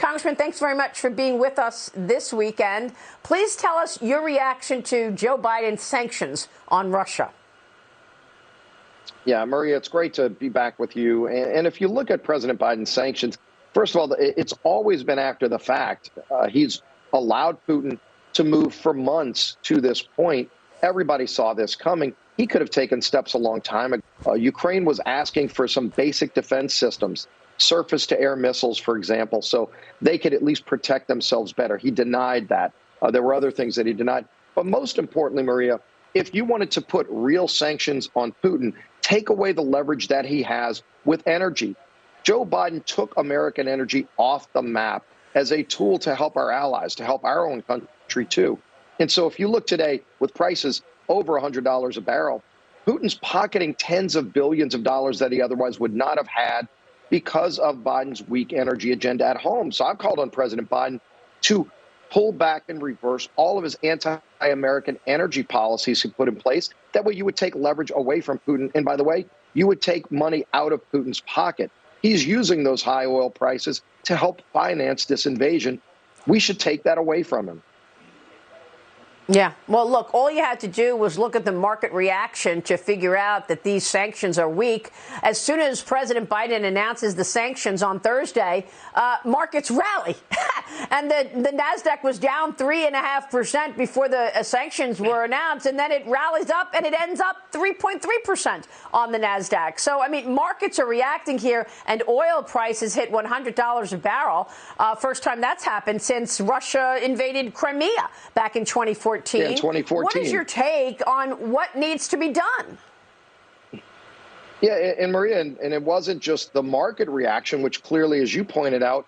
Congressman, thanks very much for being with us this weekend. Please tell us your reaction to Joe Biden's sanctions on Russia. Yeah, Maria, it's great to be back with you. And if you look at President Biden's sanctions, first of all, it's always been after the fact. He's allowed Putin to move for months to this point. Everybody saw this coming. He could have taken steps a long time ago. Ukraine was asking for some basic defense systems, surface-to-air missiles, for example, so they could at least protect themselves better. He denied that. There were other things that he denied. But most importantly, Maria, if you wanted to put real sanctions on Putin, take away the leverage that he has with energy. Joe Biden took American energy off the map as a tool to help our allies, to help our own country, too. And so if you look today with prices over $100 a barrel, Putin's pocketing tens of billions of dollars that he otherwise would not have had because of Biden's weak energy agenda at home. So I've called on President Biden to pull back and reverse all of his anti-American energy policies he put in place. That way you would take leverage away from Putin. And by the way, you would take money out of Putin's pocket. He's using those high oil prices to help finance this invasion. We should take that away from him. Yeah. Well, look, all you had to do was look at the market reaction to figure out that these sanctions are weak. As soon as President Biden announces the sanctions on Thursday, markets rally. And the NASDAQ was down 3.5% before the sanctions were announced. And then it rallies up and it ends up 3.3% on the NASDAQ. So, I mean, markets are reacting here, and oil prices hit $100 a barrel. First time that's happened since Russia invaded Crimea back in 2014. Yeah, in 2014. What is your take on what needs to be done? Yeah, and Maria, and it wasn't just the market reaction, which clearly, as you pointed out,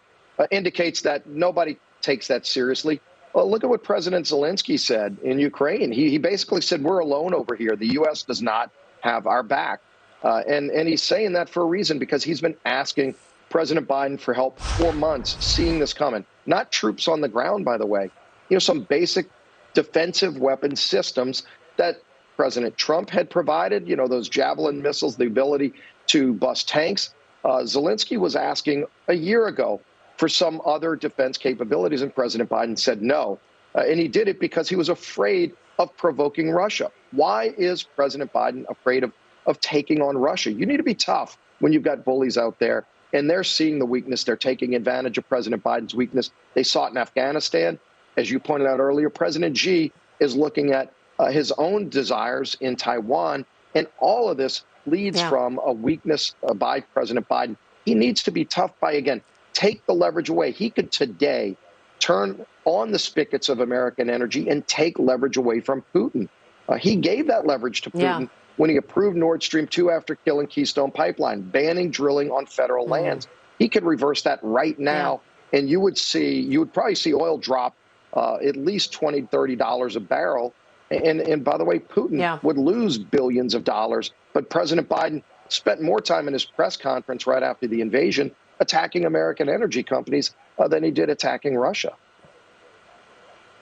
indicates that nobody takes that seriously. Well, look at what President Zelensky said in Ukraine. He basically said, we're alone over here. The U.S. does not have our back. And he's saying that for a reason, because he's been asking President Biden for help for months, seeing this coming. Not troops on the ground, by the way. You know, some basic defensive weapon systems that President Trump had provided, you know, those Javelin missiles, the ability to bust tanks. Zelensky was asking a year ago for some other defense capabilities, and President Biden said no. And he did it because he was afraid of provoking Russia. Why is President Biden afraid of taking on Russia? You need to be tough when you've got bullies out there, and they're seeing the weakness. They're taking advantage of President Biden's weakness. They saw it in Afghanistan. As you pointed out earlier, President Xi is looking at his own desires in Taiwan, and all of this leads from a weakness by President Biden. He needs to be tough by, again, take the leverage away. He could today turn on the spigots of American energy and take leverage away from Putin. He gave that leverage to Putin when he approved Nord Stream 2 after killing Keystone Pipeline, banning drilling on federal lands. He could reverse that right now, and you would probably see oil drop at least $20, $30 a barrel. And by the way, Putin would lose billions of dollars. But President Biden spent more time in his press conference right after the invasion attacking American energy companies than he did attacking Russia.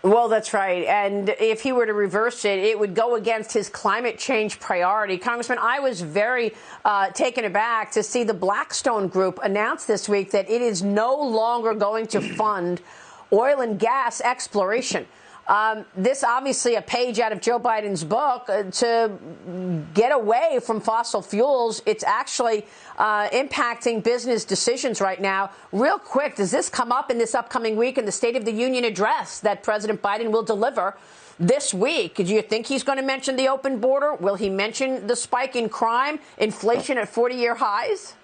Well, that's right. And if he were to reverse it, it would go against his climate change priority. Congressman, I was very taken aback to see the Blackstone Group announce this week that it is no longer going to fund oil and gas exploration. This obviously a page out of Joe Biden's book to get away from fossil fuels. It's actually impacting business decisions right now. Real quick, does this come up in this upcoming week in the State of the Union address that President Biden will deliver this week? Do you think he's going to mention the open border? Will he mention the spike in crime, inflation at 40-year highs?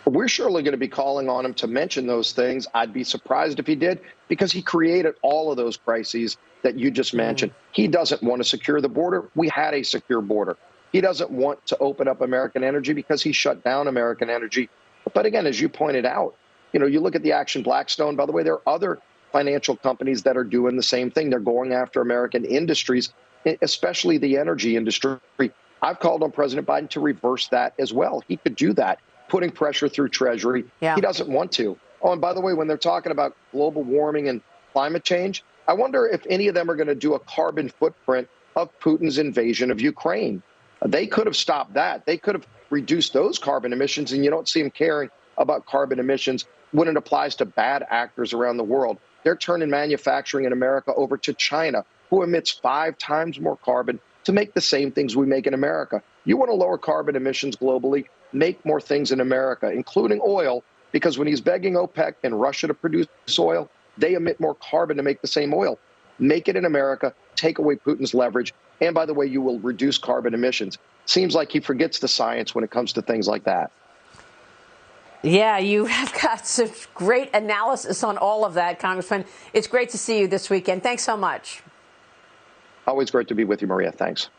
We're surely going to be calling on him to mention those things. I'd be surprised if he did, because he created all of those crises that you just mentioned. He doesn't want to secure the border. We had a secure border. He doesn't want to open up American energy because he shut down American energy. But again, as you pointed out, you know, you look at the action Blackstone. By the way, there are other financial companies that are doing the same thing. They're going after American industries, especially the energy industry. I've called on President Biden to reverse that as well. He could do that, putting pressure through Treasury. He doesn't want to. Oh, and by the way, when they're talking about global warming and climate change, I wonder if any of them are going to do a carbon footprint of Putin's invasion of Ukraine. They could have stopped that. They could have reduced those carbon emissions, and you don't see them caring about carbon emissions when it applies to bad actors around the world. They're turning manufacturing in America over to China, who emits 5 times more carbon to make the same things we make in America. You want to lower carbon emissions globally, make more things in America, including oil, because when he's begging OPEC and Russia to produce oil, they emit more carbon to make the same oil. Make it in America, take away Putin's leverage, and by the way, you will reduce carbon emissions. Seems like he forgets the science when it comes to things like that. Yeah, you have got some great analysis on all of that, Congressman. It's great to see you this weekend. Thanks so much. Always great to be with you, Maria. Thanks.